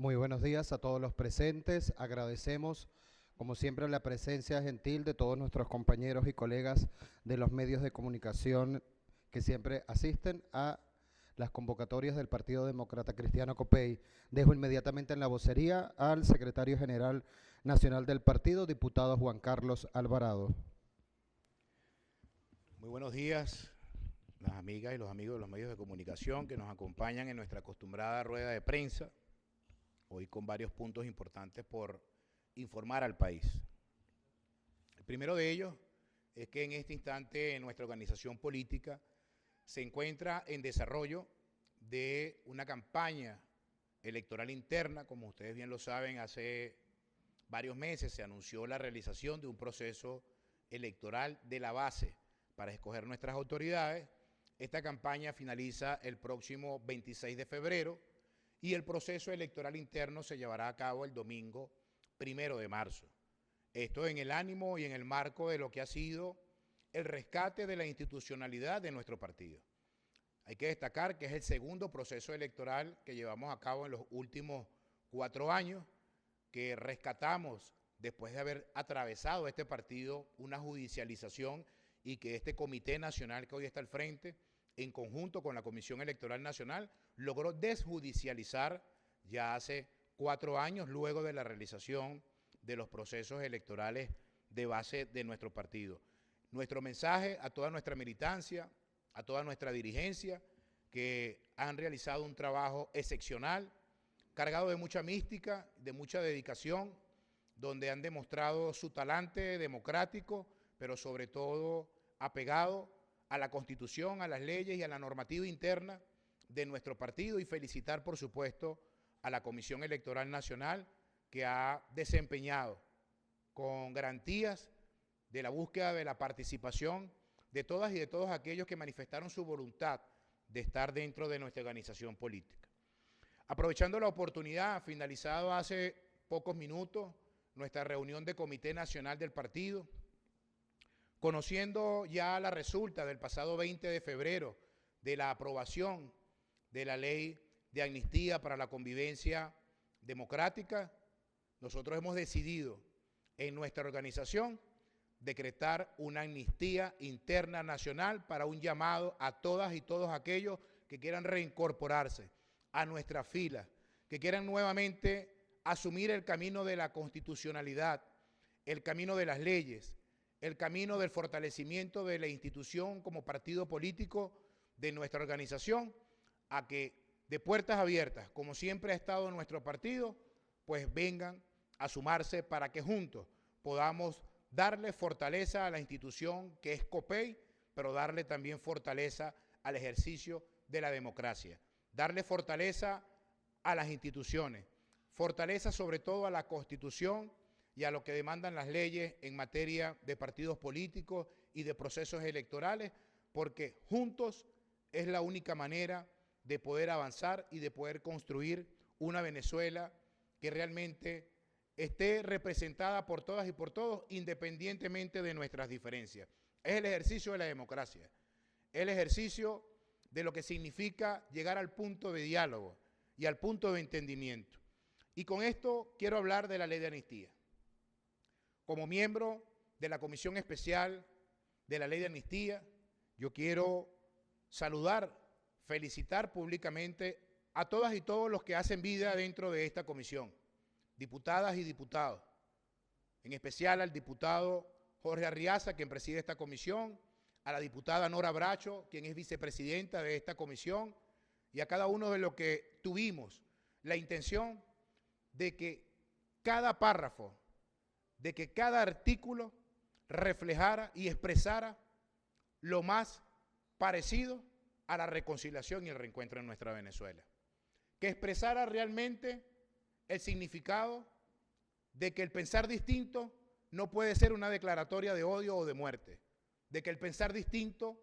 Muy buenos días a todos los presentes. Agradecemos, como siempre, la presencia gentil de todos nuestros compañeros y colegas de los medios de comunicación que siempre asisten a las convocatorias del Partido Demócrata Cristiano COPEI. Dejo inmediatamente en la vocería al secretario general nacional del partido, diputado Juan Carlos Alvarado. Muy buenos días, las amigas y los amigos de los medios de comunicación que nos acompañan en nuestra acostumbrada rueda de prensa, hoy con varios puntos importantes por informar al país. El primero de ellos es que en este instante nuestra organización política se encuentra en desarrollo de una campaña electoral interna. Como ustedes bien lo saben, hace varios meses se anunció la realización de un proceso electoral de la base para escoger nuestras autoridades. Esta campaña finaliza el próximo 26 de febrero y el proceso electoral interno se llevará a cabo el domingo 1 de marzo. Esto en el ánimo y en el marco de lo que ha sido el rescate de la institucionalidad de nuestro partido. Hay que destacar que es el segundo proceso electoral que llevamos a cabo en los últimos 4 años, que rescatamos después de haber atravesado este partido una judicialización y que este Comité Nacional que hoy está al frente, en conjunto con la Comisión Electoral Nacional, logró desjudicializar ya hace 4 años luego de la realización de los procesos electorales de base de nuestro partido. Nuestro mensaje a toda nuestra militancia, a toda nuestra dirigencia, que han realizado un trabajo excepcional, cargado de mucha mística, de mucha dedicación, donde han demostrado su talante democrático, pero sobre todo apegado a la Constitución, a las leyes y a la normativa interna de nuestro partido, y felicitar, por supuesto, a la Comisión Electoral Nacional, que ha desempeñado con garantías de la búsqueda de la participación de todas y de todos aquellos que manifestaron su voluntad de estar dentro de nuestra organización política. Aprovechando la oportunidad, finalizado hace pocos minutos nuestra reunión de Comité Nacional del Partido, conociendo ya la resulta del pasado 20 de febrero de la aprobación de la ley de amnistía para la convivencia democrática, nosotros hemos decidido en nuestra organización decretar una amnistía interna nacional para un llamado a todas y todos aquellos que quieran reincorporarse a nuestra fila, que quieran nuevamente asumir el camino de la constitucionalidad, el camino de las leyes, el camino del fortalecimiento de la institución como partido político de nuestra organización, a que de puertas abiertas, como siempre ha estado nuestro partido, pues vengan a sumarse para que juntos podamos darle fortaleza a la institución que es COPEI, pero darle también fortaleza al ejercicio de la democracia, darle fortaleza a las instituciones, fortaleza sobre todo a la Constitución y a lo que demandan las leyes en materia de partidos políticos y de procesos electorales, porque juntos es la única manera de poder avanzar y de poder construir una Venezuela que realmente esté representada por todas y por todos, independientemente de nuestras diferencias. Es el ejercicio de la democracia, el ejercicio de lo que significa llegar al punto de diálogo y al punto de entendimiento. Y con esto quiero hablar de la ley de amnistía. Como miembro de la Comisión Especial de la Ley de Amnistía, yo quiero saludar, felicitar públicamente a todas y todos los que hacen vida dentro de esta comisión, diputadas y diputados, en especial al diputado Jorge Arriaza, quien preside esta comisión, a la diputada Nora Bracho, quien es vicepresidenta de esta comisión, y a cada uno de los que tuvimos la intención de que cada párrafo, de que cada artículo reflejara y expresara lo más parecido a la reconciliación y el reencuentro en nuestra Venezuela. Que expresara realmente el significado de que el pensar distinto no puede ser una declaratoria de odio o de muerte, de que el pensar distinto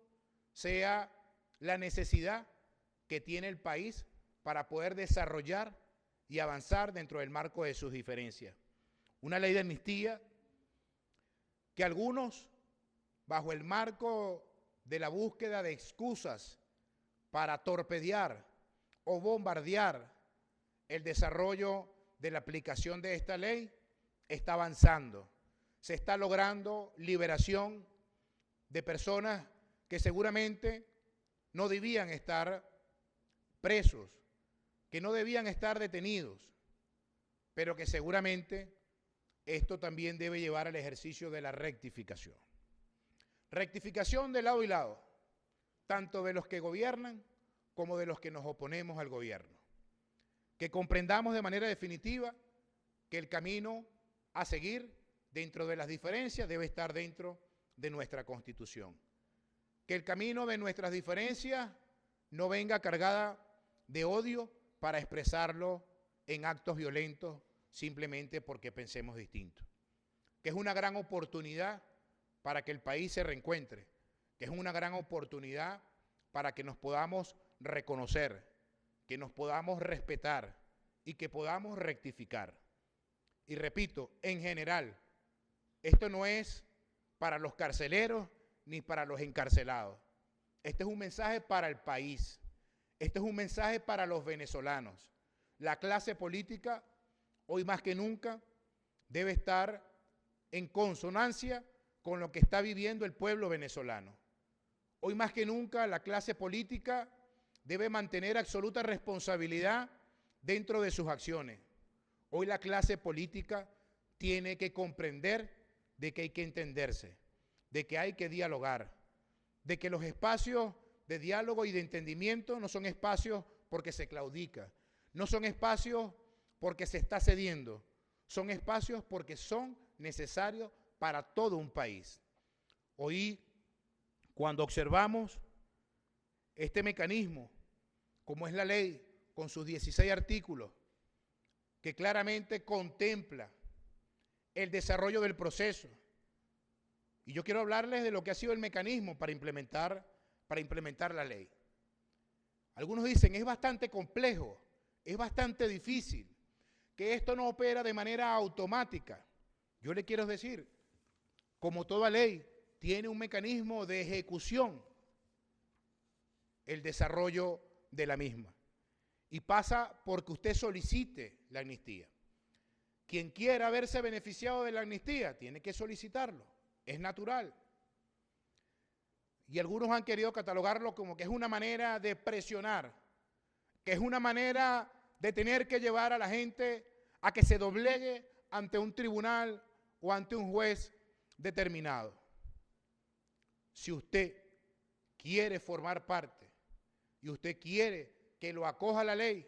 sea la necesidad que tiene el país para poder desarrollar y avanzar dentro del marco de sus diferencias. Una ley de amnistía que algunos, bajo el marco de la búsqueda de excusas para torpedear o bombardear el desarrollo de la aplicación de esta ley está avanzando. Se está logrando liberación de personas que seguramente no debían estar presos, que no debían estar detenidos, pero que seguramente esto también debe llevar al ejercicio de la rectificación. Rectificación de lado y lado, tanto de los que gobiernan como de los que nos oponemos al gobierno. Que comprendamos de manera definitiva que el camino a seguir dentro de las diferencias debe estar dentro de nuestra Constitución. Que el camino de nuestras diferencias no venga cargada de odio para expresarlo en actos violentos simplemente porque pensemos distinto. Que es una gran oportunidad para que el país se reencuentre, que es una gran oportunidad para que nos podamos reconocer, que nos podamos respetar y que podamos rectificar. Y repito, en general, esto no es para los carceleros ni para los encarcelados. Este es un mensaje para el país. Este es un mensaje para los venezolanos. La clase política, hoy más que nunca, debe estar en consonancia con lo que está viviendo el pueblo venezolano. Hoy más que nunca, la clase política debe mantener absoluta responsabilidad dentro de sus acciones. Hoy la clase política tiene que comprender de que hay que entenderse, de que hay que dialogar, de que los espacios de diálogo y de entendimiento no son espacios porque se claudica, no son espacios porque se está cediendo, son espacios porque son necesarios para todo un país. Hoy, cuando observamos este mecanismo, como es la ley, con sus 16 artículos, que claramente contempla el desarrollo del proceso. Y yo quiero hablarles de lo que ha sido el mecanismo para implementar la ley. Algunos dicen, es bastante complejo, es bastante difícil, que esto no opera de manera automática. Yo le quiero decir, como toda ley, tiene un mecanismo de ejecución, el desarrollo de la misma. Y pasa porque usted solicite la amnistía. Quien quiera verse beneficiado de la amnistía tiene que solicitarlo, es natural. Y algunos han querido catalogarlo como que es una manera de presionar, que es una manera de tener que llevar a la gente a que se doblegue ante un tribunal o ante un juez determinado. Si usted quiere formar parte y usted quiere que lo acoja la ley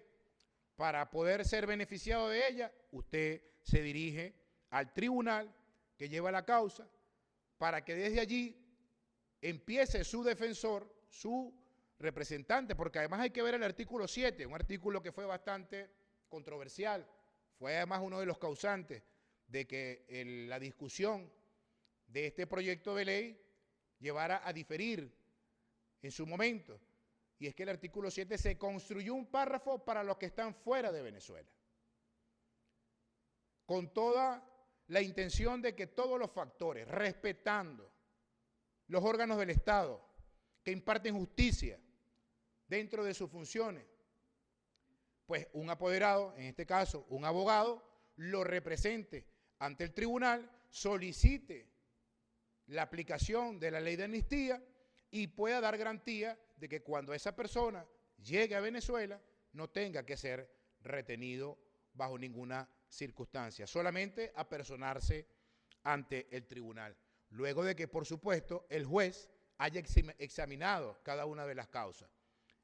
para poder ser beneficiado de ella, usted se dirige al tribunal que lleva la causa para que desde allí empiece su defensor, su representante, porque además hay que ver el artículo 7, un artículo que fue bastante controversial, fue además uno de los causantes de que la discusión de este proyecto de ley llevara a diferir en su momento. Y es que el artículo 7 se construyó un párrafo para los que están fuera de Venezuela, con toda la intención de que todos los factores, respetando los órganos del Estado que imparten justicia dentro de sus funciones, pues un apoderado, en este caso un abogado, lo represente ante el tribunal, solicite la aplicación de la ley de amnistía y pueda dar garantía de que cuando esa persona llegue a Venezuela no tenga que ser retenido bajo ninguna circunstancia, solamente apersonarse ante el tribunal. Luego de que, por supuesto, el juez haya examinado cada una de las causas.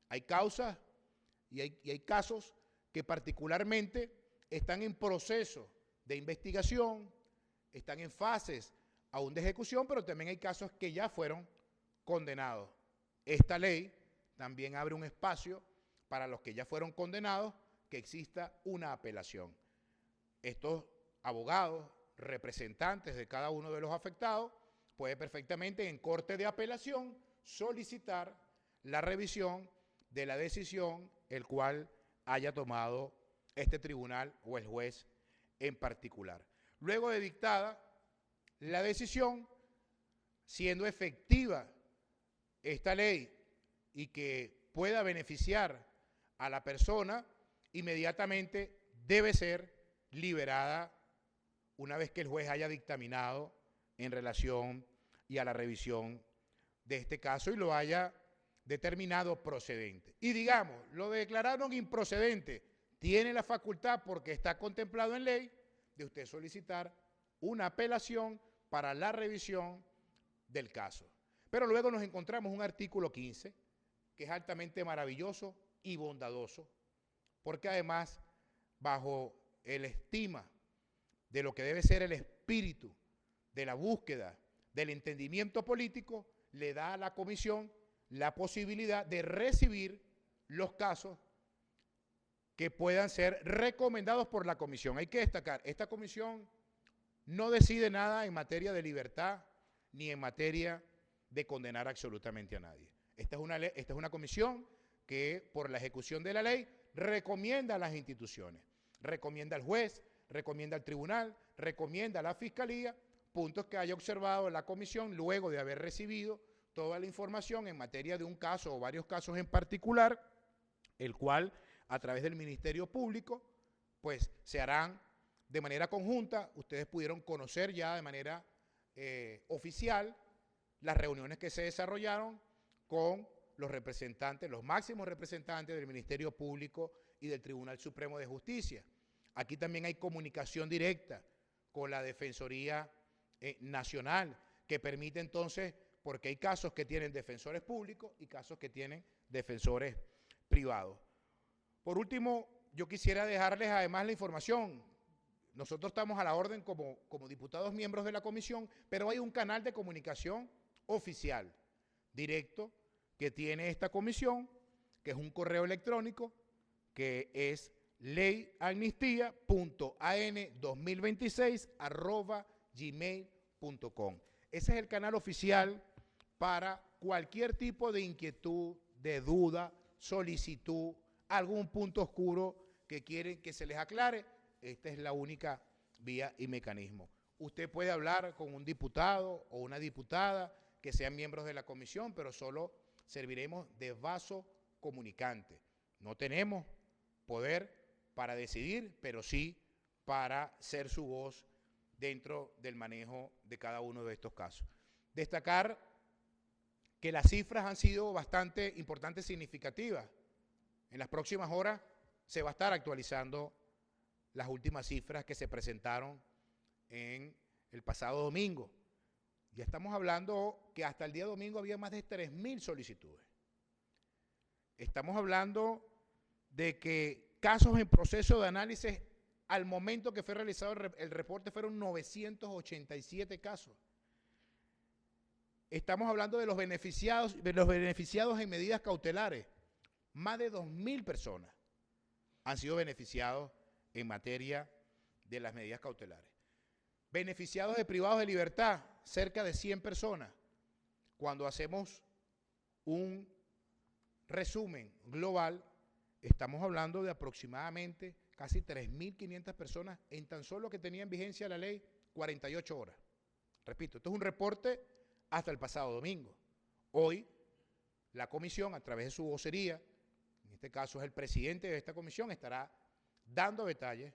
Hay causas y hay casos que particularmente están en proceso de investigación, están en fases aún de ejecución, pero también hay casos que ya fueron condenados. Esta ley también abre un espacio para los que ya fueron condenados, que exista una apelación. Estos abogados, representantes de cada uno de los afectados, puede perfectamente en corte de apelación solicitar la revisión de la decisión el cual haya tomado este tribunal o el juez en particular. Luego de dictada la decisión, siendo efectiva esta ley y que pueda beneficiar a la persona inmediatamente debe ser liberada una vez que el juez haya dictaminado en relación y a la revisión de este caso y lo haya determinado procedente. Y digamos, lo declararon improcedente, tiene la facultad, porque está contemplado en ley, de usted solicitar una apelación para la revisión del caso. Pero luego nos encontramos un artículo 15, que es altamente maravilloso y bondadoso, porque además, bajo el estima de lo que debe ser el espíritu de la búsqueda del entendimiento político, le da a la comisión la posibilidad de recibir los casos que puedan ser recomendados por la comisión. Hay que destacar, esta comisión no decide nada en materia de libertad ni en materia de condenar absolutamente a nadie. Esta es una comisión que, por la ejecución de la ley, recomienda a las instituciones, recomienda al juez, recomienda al tribunal, recomienda a la fiscalía, puntos que haya observado la comisión luego de haber recibido toda la información en materia de un caso o varios casos en particular, el cual, a través del Ministerio Público, pues se harán de manera conjunta. Ustedes pudieron conocer ya de manera oficial las reuniones que se desarrollaron con los representantes, los máximos representantes del Ministerio Público y del Tribunal Supremo de Justicia. Aquí también hay comunicación directa con la Defensoría Nacional, que permite entonces, porque hay casos que tienen defensores públicos y casos que tienen defensores privados. Por último, yo quisiera dejarles además la información. Nosotros estamos a la orden como diputados miembros de la comisión, pero hay un canal de comunicación oficial, directo, que tiene esta comisión, que es un correo electrónico, que es leyamnistía.an2026@gmail.com. Ese es el canal oficial para cualquier tipo de inquietud, de duda, solicitud, algún punto oscuro que quieren que se les aclare. Esta es la única vía y mecanismo. Usted puede hablar con un diputado o una diputada que sean miembros de la comisión, pero solo serviremos de vaso comunicante. No tenemos poder para decidir, pero sí para ser su voz dentro del manejo de cada uno de estos casos. Destacar que las cifras han sido bastante importantes, significativas. En las próximas horas se va a estar actualizando las últimas cifras que se presentaron en el pasado domingo. Ya estamos hablando que hasta el día domingo había más de 3.000 solicitudes. Estamos hablando de que casos en proceso de análisis, al momento que fue realizado el reporte, fueron 987 casos. Estamos hablando de los beneficiados en medidas cautelares. Más de 2.000 personas han sido beneficiados en materia de las medidas cautelares. Beneficiados de privados de libertad, cerca de 100 personas. Cuando hacemos un resumen global, estamos hablando de aproximadamente casi 3.500 personas en tan solo que tenían vigencia la ley 48 horas. Repito, esto es un reporte hasta el pasado domingo. Hoy, la comisión, a través de su vocería, en este caso es el presidente de esta comisión, estará dando detalles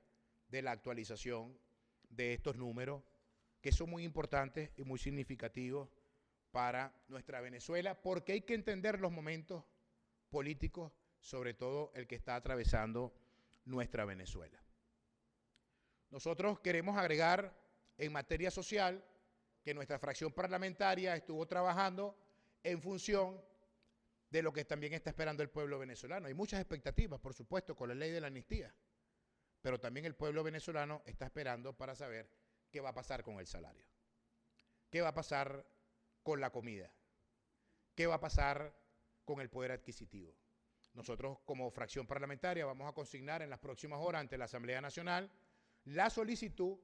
de la actualización de estos números, que son muy importantes y muy significativos para nuestra Venezuela, porque hay que entender los momentos políticos, sobre todo el que está atravesando nuestra Venezuela. Nosotros queremos agregar en materia social que nuestra fracción parlamentaria estuvo trabajando en función de lo que también está esperando el pueblo venezolano. Hay muchas expectativas, por supuesto, con la ley de la amnistía, pero también el pueblo venezolano está esperando para saber qué va a pasar con el salario, qué va a pasar con la comida, qué va a pasar con el poder adquisitivo. Nosotros, como fracción parlamentaria, vamos a consignar en las próximas horas ante la Asamblea Nacional la solicitud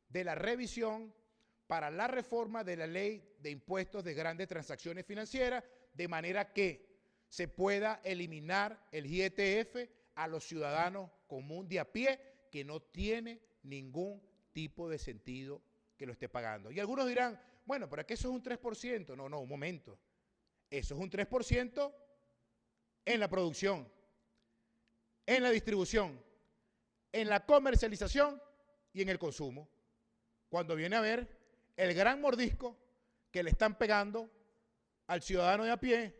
de la revisión para la reforma de la ley de impuestos de grandes transacciones financieras, de manera que se pueda eliminar el IETF a los ciudadanos común de a pie, que no tiene ningún tipo de sentido que lo esté pagando. Y algunos dirán, bueno, pero es que eso es un 3%. No, un momento. Eso es un 3% en la producción. en la distribución, en la comercialización y en el consumo. Cuando viene a ver el gran mordisco que le están pegando al ciudadano de a pie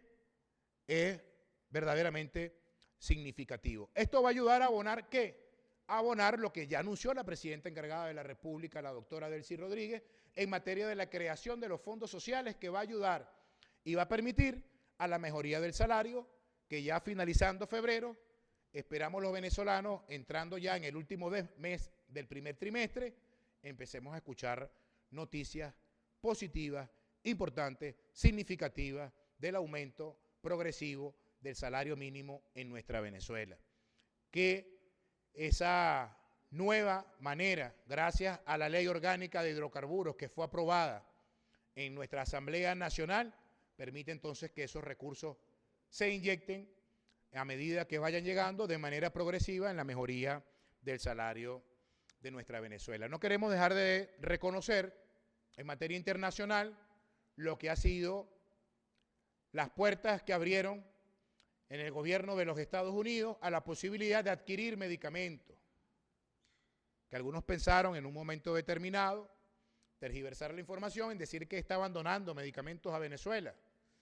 es verdaderamente significativo. Esto va a ayudar a abonar ¿qué? A abonar lo que ya anunció la presidenta encargada de la República, la doctora Delcy Rodríguez, en materia de la creación de los fondos sociales, que va a ayudar y va a permitir a la mejoría del salario, que ya finalizando febrero, esperamos los venezolanos, entrando ya en el último mes del primer trimestre, empecemos a escuchar noticias positivas, importantes, significativas del aumento progresivo del salario mínimo en nuestra Venezuela. Que esa nueva manera, gracias a la Ley Orgánica de Hidrocarburos que fue aprobada en nuestra Asamblea Nacional, permite entonces que esos recursos se inyecten a medida que vayan llegando de manera progresiva en la mejoría del salario de nuestra Venezuela. No queremos dejar de reconocer en materia internacional lo que ha sido las puertas que abrieron en el gobierno de los Estados Unidos a la posibilidad de adquirir medicamentos, que algunos pensaron en un momento determinado tergiversar la información en decir que estaban donando medicamentos a Venezuela.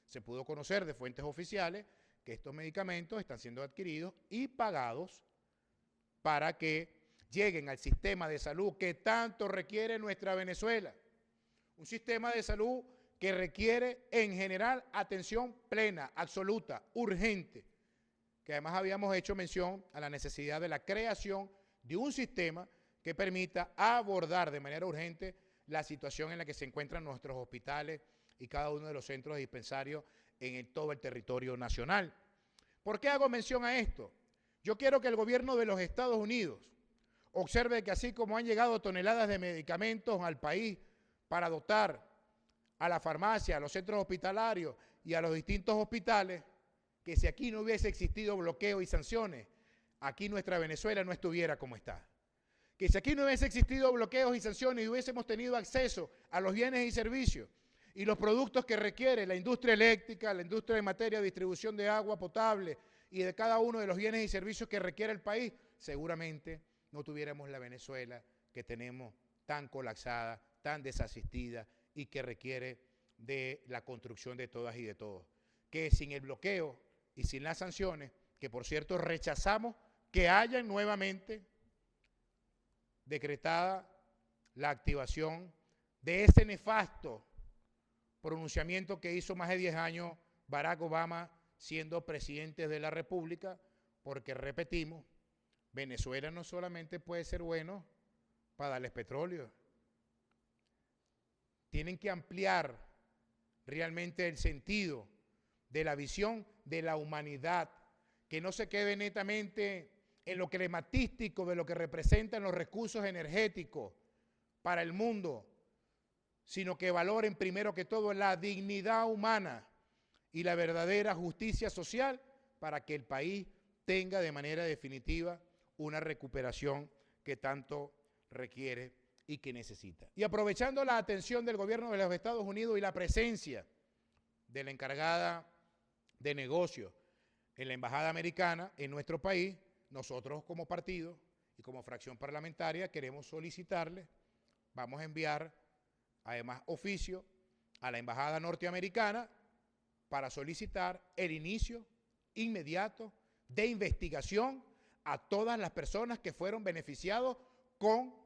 Se pudo conocer de fuentes oficiales que estos medicamentos están siendo adquiridos y pagados para que lleguen al sistema de salud que tanto requiere nuestra Venezuela. Un sistema de salud que requiere en general atención plena, absoluta, urgente, que además habíamos hecho mención a la necesidad de la creación de un sistema que permita abordar de manera urgente la situación en la que se encuentran nuestros hospitales y cada uno de los centros dispensarios en todo el territorio nacional. ¿Por qué hago mención a esto? Yo quiero que el gobierno de los Estados Unidos observe que así como han llegado toneladas de medicamentos al país para dotar a la farmacia, a los centros hospitalarios y a los distintos hospitales, que si aquí no hubiese existido bloqueo y sanciones, aquí nuestra Venezuela no estuviera como está. Que si aquí no hubiese existido bloqueos y sanciones y hubiésemos tenido acceso a los bienes y servicios y los productos que requiere la industria eléctrica, la industria en materia de distribución de agua potable y de cada uno de los bienes y servicios que requiere el país, seguramente no tuviéramos la Venezuela que tenemos tan colapsada, tan desasistida y que requiere de la construcción de todas y de todos. Que sin el bloqueo y sin las sanciones, que por cierto rechazamos que hayan nuevamente decretada la activación de ese nefasto pronunciamiento que hizo más de 10 años Barack Obama siendo presidente de la República, porque repetimos, Venezuela no solamente puede ser bueno para darles petróleo, tienen que ampliar realmente el sentido de la visión de la humanidad, que no se quede netamente en lo crematístico de lo que representan los recursos energéticos para el mundo, sino que valoren primero que todo la dignidad humana y la verdadera justicia social para que el país tenga de manera definitiva una recuperación que tanto requiere y que necesita. Y aprovechando la atención del gobierno de los Estados Unidos y la presencia de la encargada de negocios en la embajada americana en nuestro país, nosotros como partido y como fracción parlamentaria queremos solicitarle, vamos a enviar además oficio a la embajada norteamericana para solicitar el inicio inmediato de investigación a todas las personas que fueron beneficiados con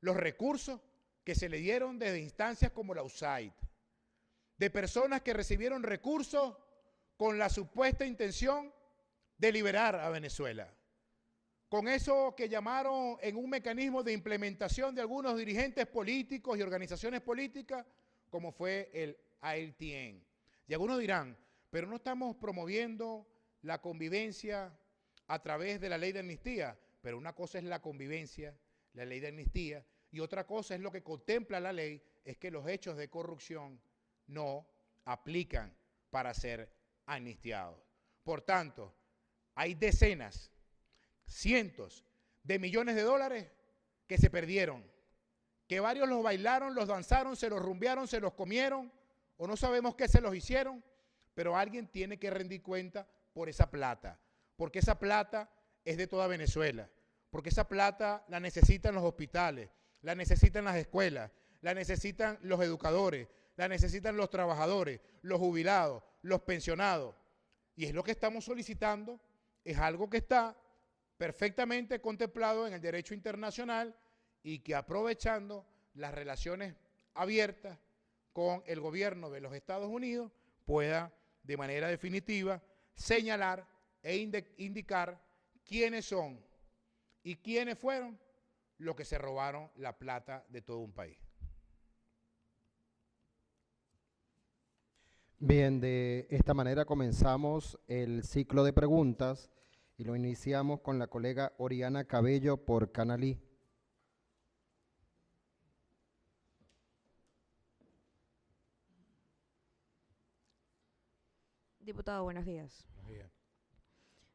los recursos que se le dieron desde instancias como la USAID, de personas que recibieron recursos con la supuesta intención de liberar a Venezuela, con eso que llamaron en un mecanismo de implementación de algunos dirigentes políticos y organizaciones políticas, como fue el ALTN. Y algunos dirán, pero no estamos promoviendo la convivencia a través de la ley de amnistía, pero una cosa es la convivencia, la ley de amnistía, y otra cosa es lo que contempla la ley, es que los hechos de corrupción no aplican para ser amnistiados. Por tanto, hay decenas, cientos de millones de dólares que se perdieron, que varios los bailaron, los danzaron, se los rumbearon, se los comieron, o no sabemos qué se los hicieron, pero alguien tiene que rendir cuenta por esa plata, porque esa plata es de toda Venezuela, porque esa plata la necesitan los hospitales, la necesitan las escuelas, la necesitan los educadores, la necesitan los trabajadores, los jubilados, los pensionados. Y es lo que estamos solicitando, es algo que está perfectamente contemplado en el derecho internacional y que aprovechando las relaciones abiertas con el gobierno de los Estados Unidos pueda de manera definitiva señalar e indicar quiénes son y quiénes fueron los que se robaron la plata de todo un país. Bien, de esta manera comenzamos el ciclo de preguntas y lo iniciamos con la colega Oriana Cabello por Canalí. Diputado, buenos días. Buenos días.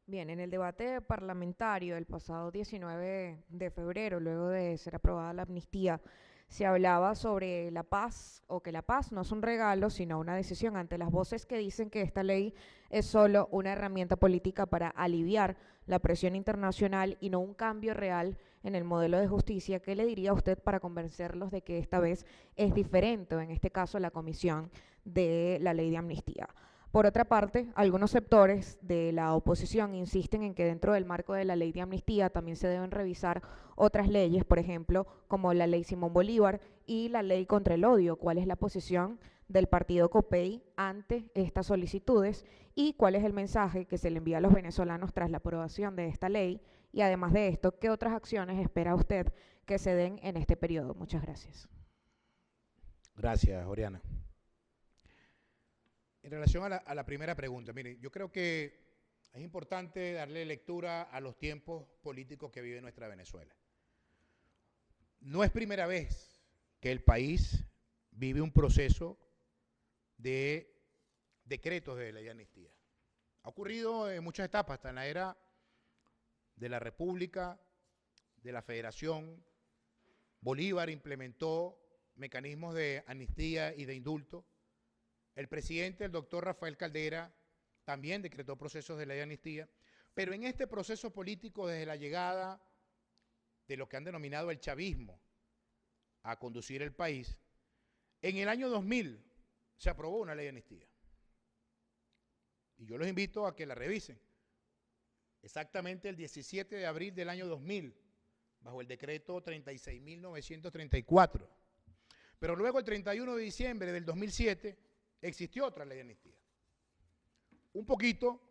Bien, en el debate parlamentario del pasado 19 de febrero, luego de ser aprobada la amnistía, se hablaba sobre la paz, o que la paz no es un regalo, sino una decisión, ante las voces que dicen que esta ley es solo una herramienta política para aliviar la presión internacional y no un cambio real en el modelo de justicia. ¿Qué le diría a usted para convencerlos de que esta vez es diferente, o en este caso la comisión de la ley de amnistía? Por otra parte, algunos sectores de la oposición insisten en que dentro del marco de la ley de amnistía también se deben revisar otras leyes, por ejemplo, como la ley Simón Bolívar y la ley contra el odio. ¿Cuál es la posición del partido COPEI ante estas solicitudes y cuál es el mensaje que se le envía a los venezolanos tras la aprobación de esta ley? Y además de esto, ¿qué otras acciones espera usted que se den en este periodo? Muchas gracias. Gracias, Oriana. En relación a la primera pregunta, mire, yo creo que es importante darle lectura a los tiempos políticos que vive nuestra Venezuela. No es primera vez que el país vive un proceso de decretos de ley de amnistía. Ha ocurrido en muchas etapas, hasta en la era de la República, de la Federación. Bolívar implementó mecanismos de amnistía y de indulto. El presidente, el doctor Rafael Caldera, también decretó procesos de ley de amnistía, pero en este proceso político, desde la llegada de lo que han denominado el chavismo a conducir el país, en el año 2000 se aprobó una ley de amnistía. Y yo los invito a que la revisen. Exactamente el 17 de abril del año 2000, bajo el decreto 36.934. Pero luego el 31 de diciembre del 2007, existió otra ley de amnistía, un poquito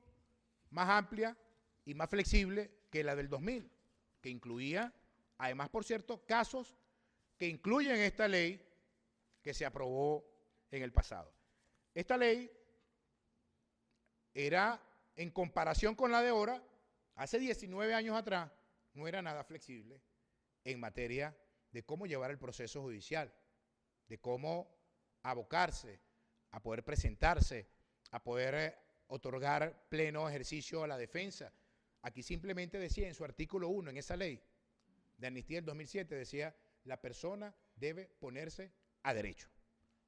más amplia y más flexible que la del 2000, que incluía, además, por cierto, casos que incluyen esta ley que se aprobó en el pasado. Esta ley era, en comparación con la de ahora, hace 19 años atrás, no era nada flexible en materia de cómo llevar el proceso judicial, de cómo abocarse a poder presentarse, a poder otorgar pleno ejercicio a la defensa. Aquí simplemente decía en su artículo 1, en esa ley de amnistía del 2007, decía, la persona debe ponerse a derecho.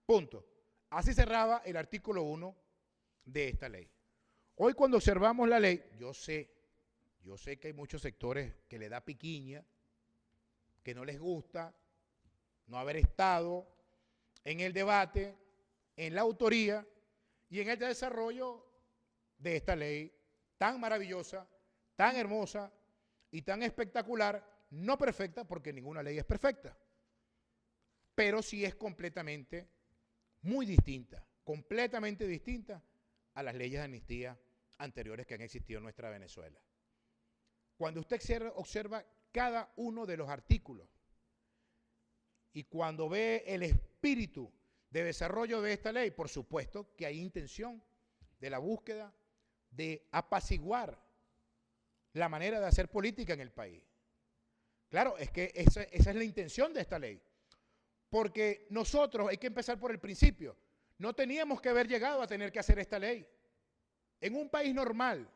Punto. Así cerraba el artículo 1 de esta ley. Hoy cuando observamos la ley, yo sé que hay muchos sectores que le da piquiña, que no les gusta no haber estado en el debate, en la autoría y en el desarrollo de esta ley tan maravillosa, tan hermosa y tan espectacular, no perfecta, porque ninguna ley es perfecta, pero sí es completamente muy distinta, completamente distinta a las leyes de amnistía anteriores que han existido en nuestra Venezuela. Cuando usted observa cada uno de los artículos y cuando ve el espíritu de desarrollo de esta ley, por supuesto que hay intención de la búsqueda de apaciguar la manera de hacer política en el país. Claro, es que esa es la intención de esta ley. Porque nosotros, hay que empezar por el principio, no teníamos que haber llegado a tener que hacer esta ley. En un país normal,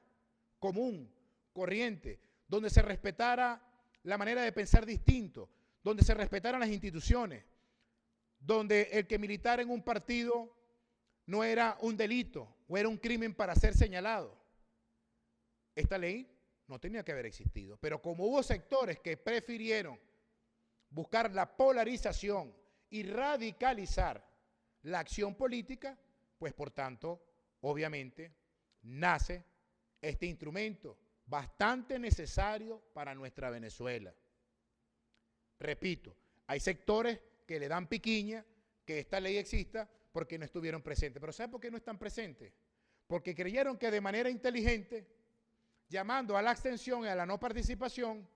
común, corriente, donde se respetara la manera de pensar distinto, donde se respetaran las instituciones, donde el que militara en un partido no era un delito o era un crimen para ser señalado. Esta ley no tenía que haber existido. Pero como hubo sectores que prefirieron buscar la polarización y radicalizar la acción política, pues por tanto, obviamente, nace este instrumento bastante necesario para nuestra Venezuela. Repito, hay sectores que le dan piquiña que esta ley exista porque no estuvieron presentes. Pero ¿sabe por qué no están presentes? Porque creyeron que de manera inteligente, llamando a la abstención y a la no participación,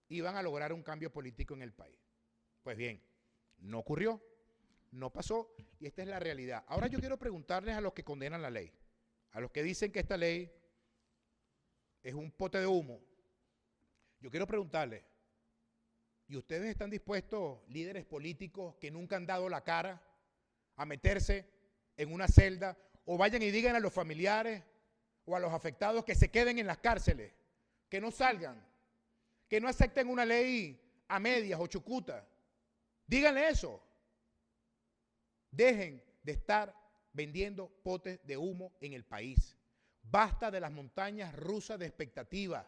iban a lograr un cambio político en el país. Pues bien, no ocurrió, no pasó, y esta es la realidad. Ahora yo quiero preguntarles a los que condenan la ley, a los que dicen que esta ley es un pote de humo. Yo quiero preguntarles, ¿y ustedes están dispuestos, líderes políticos que nunca han dado la cara, a meterse en una celda o vayan y digan a los familiares o a los afectados que se queden en las cárceles, que no salgan, que no acepten una ley a medias o chucuta? Díganle eso. Dejen de estar vendiendo potes de humo en el país. Basta de las montañas rusas de expectativas.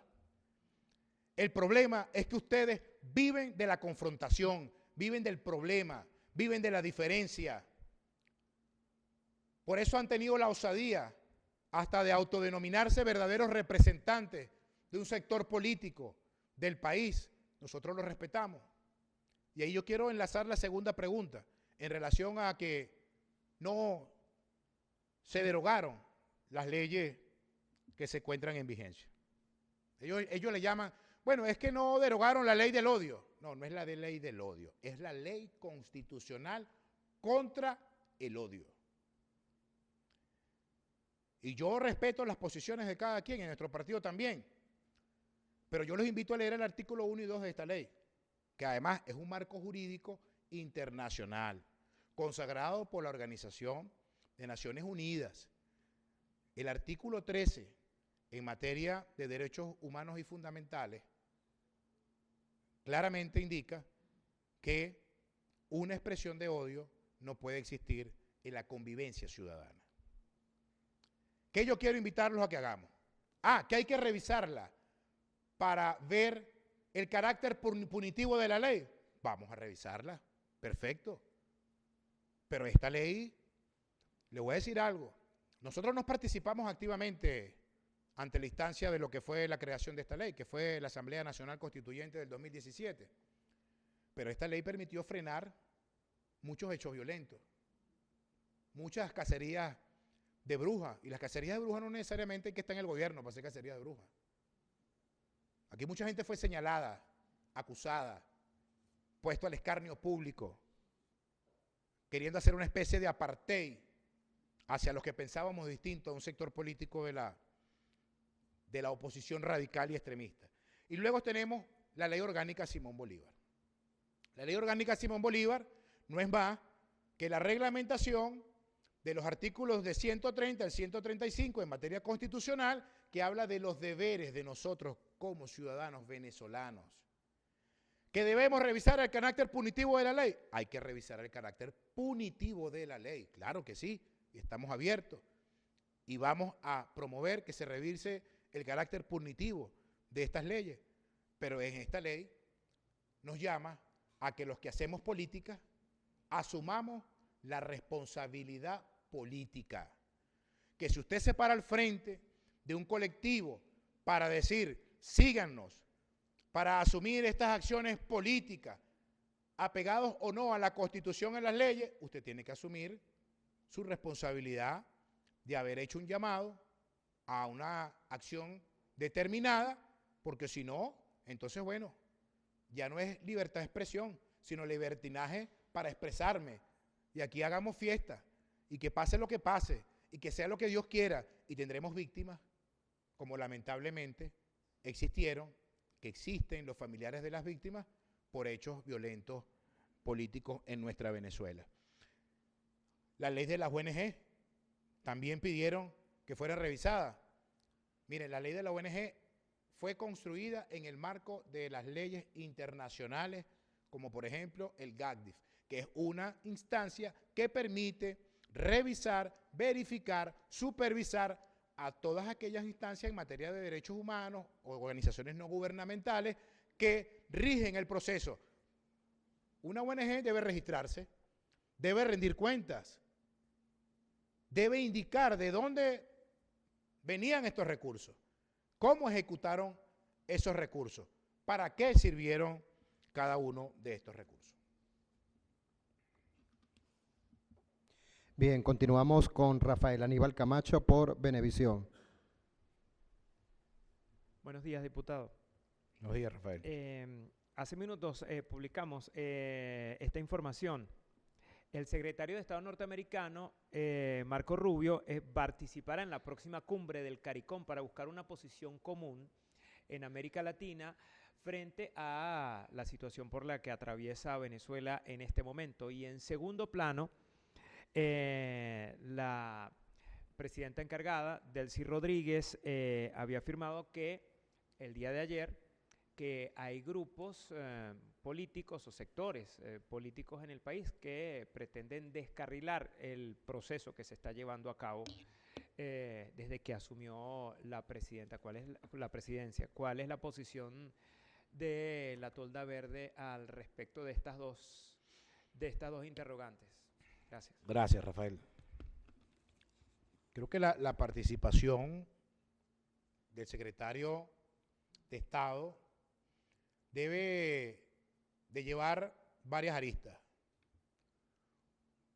El problema es que ustedes viven de la confrontación, viven del problema, viven de la diferencia. Por eso han tenido la osadía hasta de autodenominarse verdaderos representantes de un sector político del país. Nosotros lo respetamos. Y ahí yo quiero enlazar la segunda pregunta en relación a que no se derogaron las leyes que se encuentran en vigencia. Ellos le llaman, bueno, es que no derogaron la ley del odio. No, no es la de ley del odio, es la ley constitucional contra el odio. Y yo respeto las posiciones de cada quien, en nuestro partido también. Pero yo los invito a leer el artículo 1 y 2 de esta ley, que además es un marco jurídico internacional, consagrado por la Organización de Naciones Unidas. El artículo 13, en materia de derechos humanos y fundamentales, claramente indica que una expresión de odio no puede existir en la convivencia ciudadana. ¿Qué yo quiero invitarlos a que hagamos? Que hay que revisarla para ver el carácter punitivo de la ley. Vamos a revisarla, perfecto. Pero esta ley, le voy a decir algo, nosotros nos participamos activamente ante la instancia de lo que fue la creación de esta ley, que fue la Asamblea Nacional Constituyente del 2017. Pero esta ley permitió frenar muchos hechos violentos, muchas cacerías de brujas, y las cacerías de brujas no necesariamente hay que estar en el gobierno para hacer cacería de brujas. Aquí mucha gente fue señalada, acusada, puesto al escarnio público, queriendo hacer una especie de apartheid hacia los que pensábamos distinto a un sector político de la oposición radical y extremista. Y luego tenemos la Ley Orgánica Simón Bolívar. La Ley Orgánica Simón Bolívar no es más que la reglamentación de los artículos de 130 al 135 en materia constitucional, que habla de los deberes de nosotros como ciudadanos venezolanos. ¿Que debemos revisar el carácter punitivo de la ley? Hay que revisar el carácter punitivo de la ley, claro que sí, y estamos abiertos. Y vamos a promover que se revise el carácter punitivo de estas leyes. Pero en esta ley nos llama a que los que hacemos política asumamos la responsabilidad política. Que si usted se para al frente de un colectivo para decir, síganos, para asumir estas acciones políticas, apegados o no a la Constitución y a las leyes, usted tiene que asumir su responsabilidad de haber hecho un llamado a una acción determinada, porque si no, entonces bueno, ya no es libertad de expresión, sino libertinaje para expresarme. Y aquí hagamos fiesta, y que pase lo que pase, y que sea lo que Dios quiera, y tendremos víctimas, como lamentablemente existieron, que existen los familiares de las víctimas por hechos violentos políticos en nuestra Venezuela. La ley de las ONG también pidieron que fuera revisada. Miren, la ley de la ONG fue construida en el marco de las leyes internacionales, como por ejemplo el GACDIF, que es una instancia que permite revisar, verificar, supervisar a todas aquellas instancias en materia de derechos humanos o organizaciones no gubernamentales que rigen el proceso. Una ONG debe registrarse, debe rendir cuentas, debe indicar de dónde venían estos recursos, cómo ejecutaron esos recursos, para qué sirvieron cada uno de estos recursos. Bien, continuamos con Rafael Aníbal Camacho por Venevisión. Buenos días, diputado. Buenos días, Rafael. Hace minutos publicamos esta información. El secretario de Estado norteamericano, Marco Rubio, participará en la próxima cumbre del CARICOM para buscar una posición común en América Latina frente a la situación por la que atraviesa Venezuela en este momento. Y en segundo plano, la presidenta encargada, Delcy Rodríguez, había afirmado que el día de ayer que hay grupos políticos o sectores políticos en el país que pretenden descarrilar el proceso que se está llevando a cabo desde que asumió la presidenta. ¿Cuál es la presidencia? ¿Cuál es la posición de la Tolda Verde al respecto de estas dos interrogantes? Gracias. Gracias, Rafael. Creo que la participación del secretario de Estado debe de llevar varias aristas.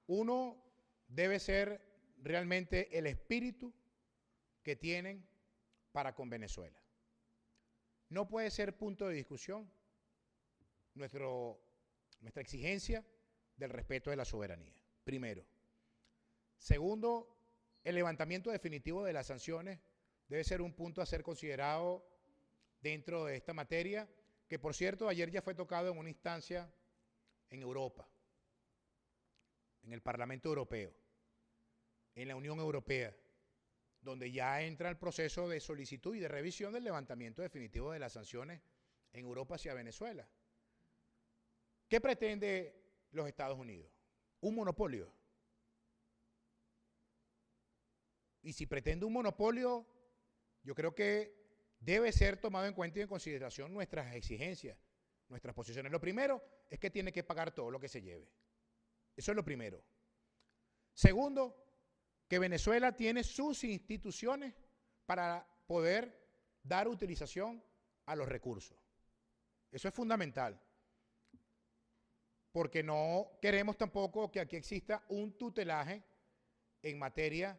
Uno debe ser realmente el espíritu que tienen para con Venezuela. No puede ser punto de discusión nuestra exigencia del respeto de la soberanía, primero. Segundo, el levantamiento definitivo de las sanciones debe ser un punto a ser considerado dentro de esta materia, que por cierto ayer ya fue tocado en una instancia en Europa, en el Parlamento Europeo, en la Unión Europea, donde ya entra el proceso de solicitud y de revisión del levantamiento definitivo de las sanciones en Europa hacia Venezuela. ¿Qué pretende los Estados Unidos? Un monopolio. Y si pretende un monopolio, yo creo que debe ser tomado en cuenta y en consideración nuestras exigencias, nuestras posiciones. Lo primero es que tiene que pagar todo lo que se lleve. Eso es lo primero. Segundo, que Venezuela tiene sus instituciones para poder dar utilización a los recursos. Eso es fundamental. Porque no queremos tampoco que aquí exista un tutelaje en materia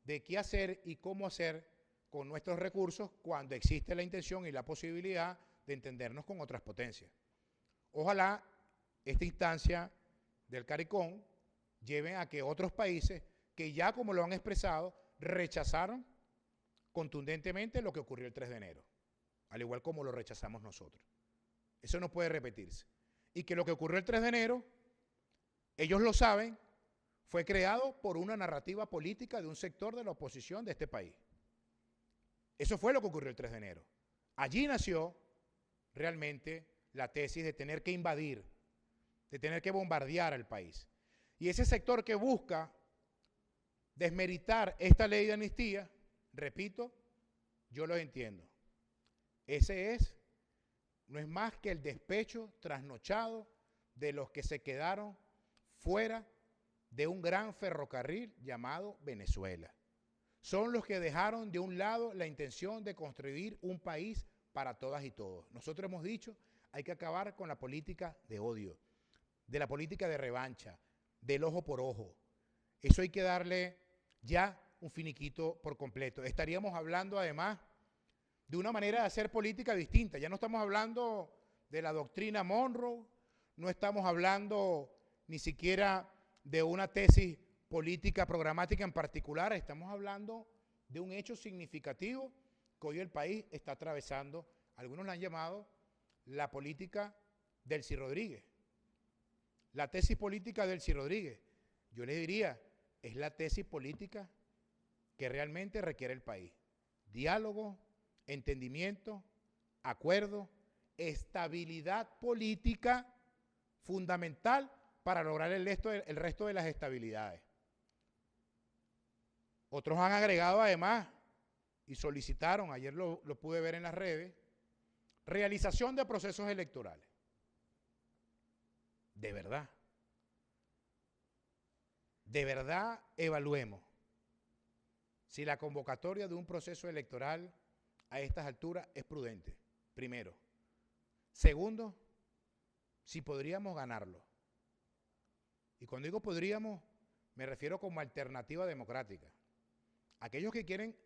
de qué hacer y cómo hacer con nuestros recursos cuando existe la intención y la posibilidad de entendernos con otras potencias. Ojalá esta instancia del CARICOM lleve a que otros países que ya, como lo han expresado, rechazaron contundentemente lo que ocurrió el 3 de enero, al igual como lo rechazamos nosotros. Eso no puede repetirse. Y que lo que ocurrió el 3 de enero, ellos lo saben, fue creado por una narrativa política de un sector de la oposición de este país. Eso fue lo que ocurrió el 3 de enero. Allí nació realmente la tesis de tener que invadir, de tener que bombardear al país. Y ese sector que busca desmeritar esta ley de amnistía, repito, yo lo entiendo. Ese no es más que el despecho trasnochado de los que se quedaron fuera de un gran ferrocarril llamado Venezuela. Son los que dejaron de un lado la intención de construir un país para todas y todos. Nosotros hemos dicho, hay que acabar con la política de odio, de la política de revancha, del ojo por ojo. Eso hay que darle ya un finiquito por completo. Estaríamos hablando además de una manera de hacer política distinta. Ya no estamos hablando de la doctrina Monroe, no estamos hablando ni siquiera de una tesis política programática en particular, estamos hablando de un hecho significativo que hoy el país está atravesando. Algunos la han llamado la política del Delcy Rodríguez. La tesis política del Delcy Rodríguez, yo le diría, es la tesis política que realmente requiere el país. Diálogo, entendimiento, acuerdo, estabilidad política fundamental para lograr el resto de las estabilidades. Otros han agregado además y solicitaron, ayer lo pude ver en las redes, realización de procesos electorales. De verdad evaluemos si la convocatoria de un proceso electoral a estas alturas es prudente, primero. Segundo, si podríamos ganarlo. Y cuando digo podríamos, me refiero como alternativa democrática. Aquellos que quieren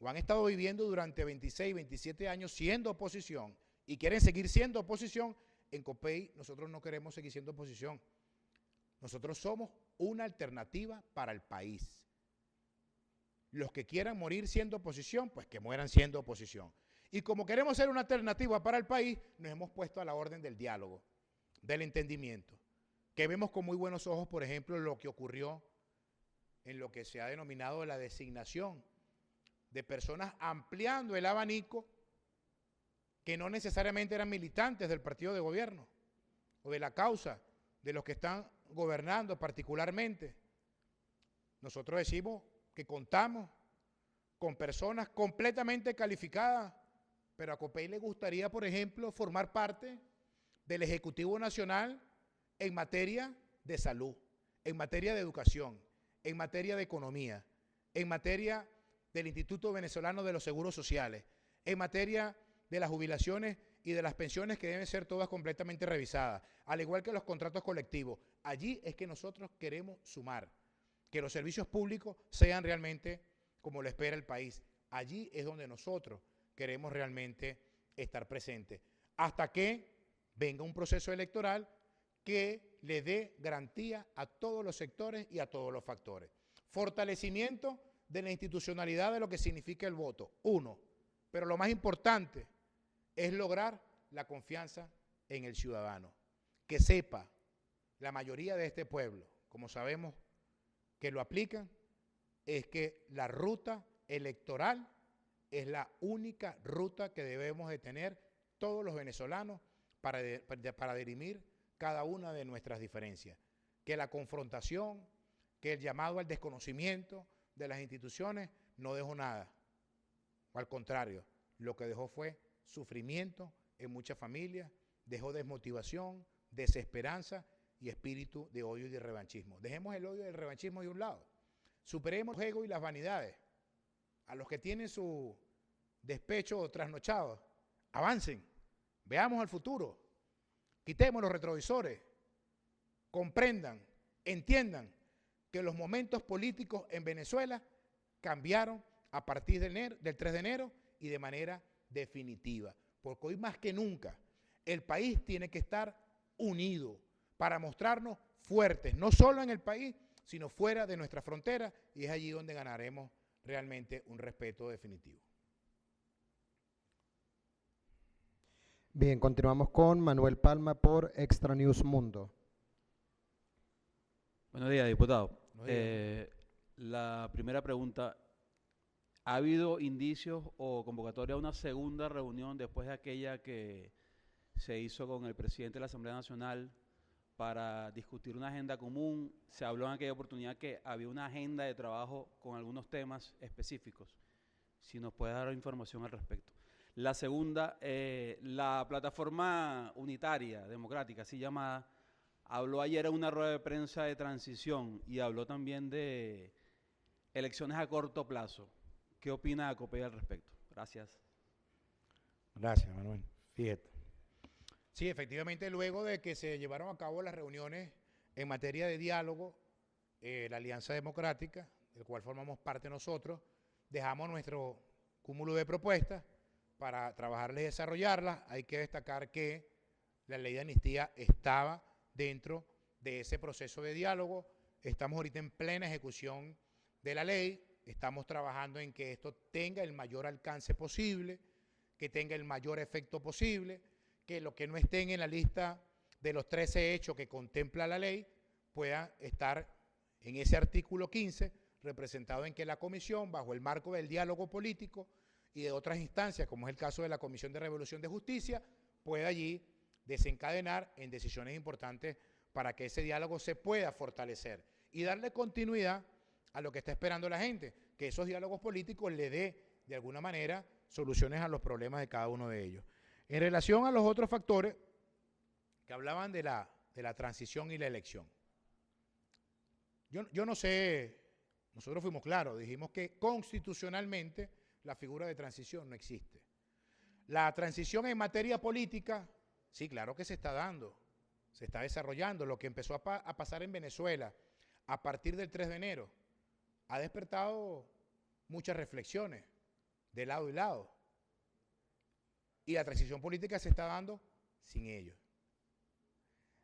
o han estado viviendo durante 26, 27 años siendo oposición y quieren seguir siendo oposición, en COPEI nosotros no queremos seguir siendo oposición. Nosotros somos una alternativa para el país. Los que quieran morir siendo oposición, pues que mueran siendo oposición. Y como queremos ser una alternativa para el país, nos hemos puesto a la orden del diálogo, del entendimiento, que vemos con muy buenos ojos, por ejemplo, lo que ocurrió en lo que se ha denominado la designación de personas ampliando el abanico que no necesariamente eran militantes del partido de gobierno o de la causa de los que están gobernando particularmente. Nosotros decimos que contamos con personas completamente calificadas, pero a COPEI le gustaría, por ejemplo, formar parte del Ejecutivo Nacional en materia de salud, en materia de educación, en materia de economía, en materia del Instituto Venezolano de los Seguros Sociales, en materia de las jubilaciones y de las pensiones que deben ser todas completamente revisadas, al igual que los contratos colectivos. Allí es que nosotros queremos sumar, que los servicios públicos sean realmente como lo espera el país. Allí es donde nosotros queremos realmente estar presentes, hasta que venga un proceso electoral que le dé garantía a todos los sectores y a todos los factores. Fortalecimiento de la institucionalidad de lo que significa el voto, uno, pero lo más importante es lograr la confianza en el ciudadano, que sepa la mayoría de este pueblo, como sabemos que lo aplican, es que la ruta electoral es la única ruta que debemos de tener todos los venezolanos para dirimir cada una de nuestras diferencias. Que la confrontación, que el llamado al desconocimiento de las instituciones no dejó nada. O al contrario, lo que dejó fue sufrimiento en muchas familias, dejó desmotivación, desesperanza y espíritu de odio y de revanchismo. Dejemos el odio y el revanchismo de un lado. Superemos el ego y las vanidades. A los que tienen su despecho trasnochado, avancen, veamos al futuro, quitemos los retrovisores, comprendan, entiendan que los momentos políticos en Venezuela cambiaron a partir del 3 de enero y de manera definitiva, porque hoy más que nunca el país tiene que estar unido para mostrarnos fuertes, no solo en el país, sino fuera de nuestra frontera, y es allí donde ganaremos realmente un respeto definitivo. Bien, continuamos con Manuel Palma por Extra News Mundo. Buenos días, diputado. Buenos días. La primera pregunta, ¿ha habido indicios o convocatoria a una segunda reunión después de aquella que se hizo con el presidente de la Asamblea Nacional para discutir una agenda común? Se habló en aquella oportunidad que había una agenda de trabajo con algunos temas específicos. Si nos puede dar información al respecto. La segunda, la plataforma unitaria democrática, así llamada, habló ayer en una rueda de prensa de transición y habló también de elecciones a corto plazo. ¿Qué opina COPEI al respecto? Gracias. Gracias, Manuel. Fíjate. Sí, efectivamente, luego de que se llevaron a cabo las reuniones en materia de diálogo, la Alianza Democrática, del cual formamos parte nosotros, dejamos nuestro cúmulo de propuestas para trabajarlas y desarrollarlas. Hay que destacar que la ley de amnistía estaba dentro de ese proceso de diálogo. Estamos ahorita en plena ejecución de la ley. Estamos trabajando en que esto tenga el mayor alcance posible, que tenga el mayor efecto posible, que los que no estén en la lista de los 13 hechos que contempla la ley puedan estar en ese artículo 15, representado en que la comisión, bajo el marco del diálogo político y de otras instancias, como es el caso de la Comisión de Revolución de Justicia, pueda allí desencadenar en decisiones importantes para que ese diálogo se pueda fortalecer y darle continuidad a lo que está esperando la gente, que esos diálogos políticos le dé de alguna manera, soluciones a los problemas de cada uno de ellos. En relación a los otros factores que hablaban de la transición y la elección. Yo no sé, nosotros fuimos claros, dijimos que constitucionalmente la figura de transición no existe. La transición en materia política, sí, claro que se está dando, se está desarrollando. Lo que empezó a pasar en Venezuela a partir del 3 de enero ha despertado muchas reflexiones de lado y lado. Y la transición política se está dando sin ellos.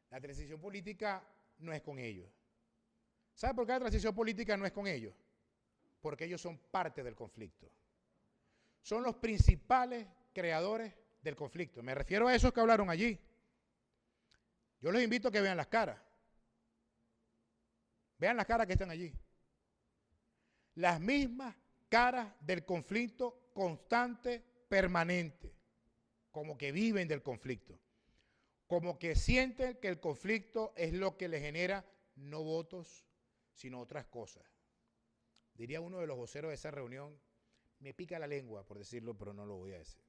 La transición política no es con ellos. ¿Sabe por qué la transición política no es con ellos? Porque ellos son parte del conflicto. Son los principales creadores del conflicto. Me refiero a esos que hablaron allí. Yo les invito a que vean las caras. Vean las caras que están allí. Las mismas caras del conflicto constante, permanente. Como que viven del conflicto. Como que sienten que el conflicto es lo que les genera no votos, sino otras cosas. Diría uno de los voceros de esa reunión, me pica la lengua por decirlo, pero no lo voy a decir.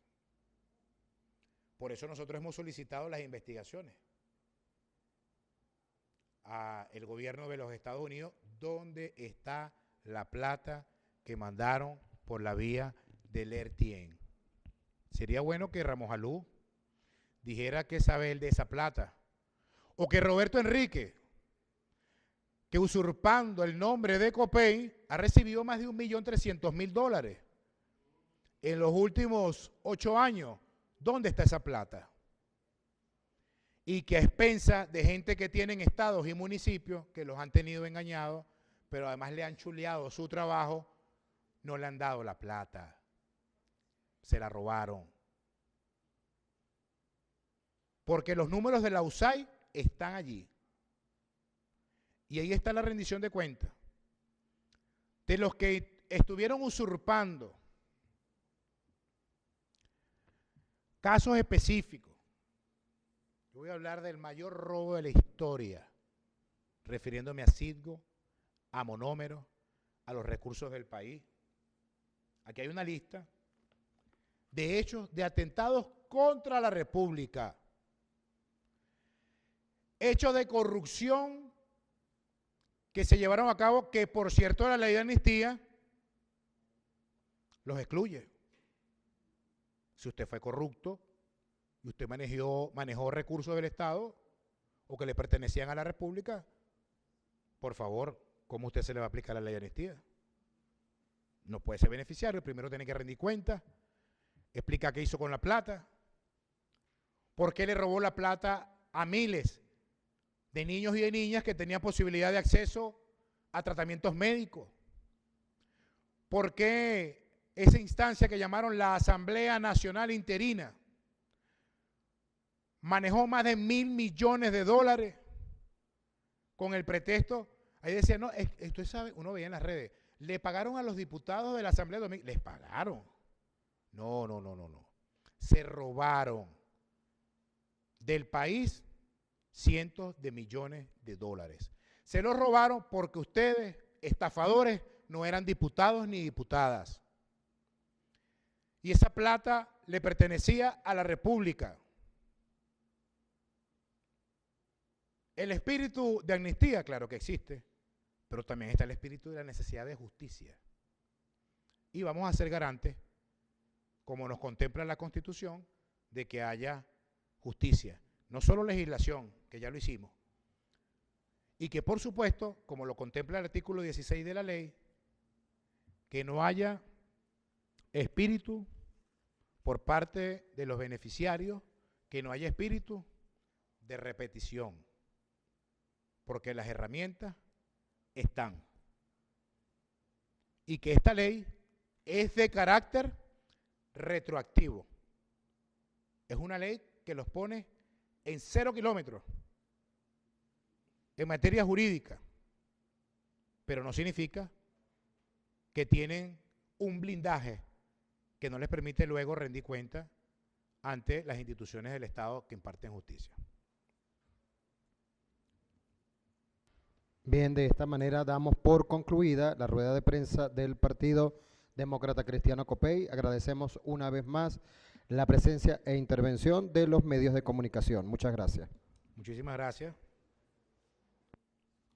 Por eso nosotros hemos solicitado las investigaciones al gobierno de los Estados Unidos, ¿dónde está la plata que mandaron por la vía del RTN? Sería bueno que Ramos Alú dijera qué sabe él de esa plata. O que Roberto Enrique, que usurpando el nombre de Copey, ha recibido más de 1.300.000 en los últimos 8 años. ¿Dónde está esa plata? Y que a expensas de gente que tienen estados y municipios que los han tenido engañados, pero además le han chuleado su trabajo, no le han dado la plata. Se la robaron. Porque los números de la USAID están allí. Y ahí está la rendición de cuentas. De los que estuvieron usurpando casos específicos. Yo voy a hablar del mayor robo de la historia, refiriéndome a Citgo, a Monómero, a los recursos del país. Aquí hay una lista de hechos de atentados contra la República. Hechos de corrupción que se llevaron a cabo, que por cierto la ley de amnistía los excluye. Si usted fue corrupto y usted manejó recursos del Estado o que le pertenecían a la República, por favor, ¿cómo usted se le va a aplicar la ley de amnistía? No puede ser beneficiario, primero tiene que rendir cuentas, explica qué hizo con la plata, por qué le robó la plata a miles de niños y de niñas que tenían posibilidad de acceso a tratamientos médicos, por qué esa instancia que llamaron la Asamblea Nacional Interina manejó más de $1.000 millones con el pretexto, ahí decía, no, usted sabe, uno veía en las redes, le pagaron a los diputados de la Asamblea Dominicana, les pagaron. No. Se robaron del país cientos de millones de dólares. Se los robaron porque ustedes, estafadores, no eran diputados ni diputadas. Y esa plata le pertenecía a la República. El espíritu de amnistía, claro que existe, pero también está el espíritu de la necesidad de justicia. Y vamos a ser garantes, como nos contempla la Constitución, de que haya justicia. No solo legislación, que ya lo hicimos, y que por supuesto, como lo contempla el artículo 16 de la ley, que no haya espíritu por parte de los beneficiarios, que no haya espíritu de repetición, porque las herramientas están. Y que esta ley es de carácter retroactivo. Es una ley que los pone en 0 kilómetros en materia jurídica, pero no significa que tienen un blindaje que no les permite luego rendir cuenta ante las instituciones del Estado que imparten justicia. Bien, de esta manera damos por concluida la rueda de prensa del Partido Demócrata Cristiano Copey. Agradecemos una vez más la presencia e intervención de los medios de comunicación. Muchas gracias. Muchísimas gracias.